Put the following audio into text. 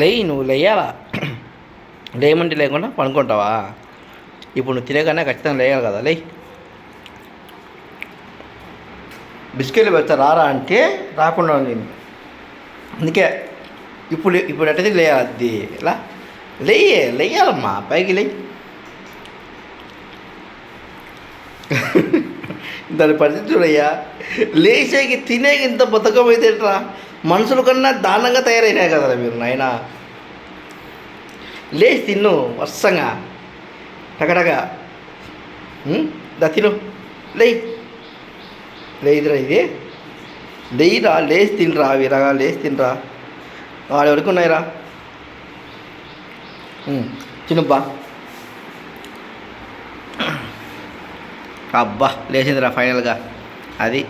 లేయి, నువ్వు లేయాలా? లేయమంటే లేకుండా పనుకుంటావా? ఇప్పుడు నువ్వు తినేకన్నా ఖచ్చితంగా లేయాలి కదా, లేయి. బిస్కెట్లు పెడతా రారా అంటే రాకుండా ఉంది. అందుకే ఇప్పుడు ఎట్టది లేయాలి, అది ఇలా లేయాలమ్మా, పైకి లేయి. దాని పరిస్థితి చూడయ్యా, లేచేకి తినేకి ఇంత బతకం అయితే ఎట్రా? మనుషుల కన్నా దారుణంగా తయారైనాయి కదా మీరు నాయన. లేచి తిన్ను వర్షంగా టకటగా. దా తిను, లేదురా ఇది, లేయిరా, లేచి తినరా వీరగా, లేచి తినరా. వాడు ఎవరికి ఉన్నాయిరా, తినుబ్బా. అబ్బా లేచిందిరా ఫైనల్గా, అది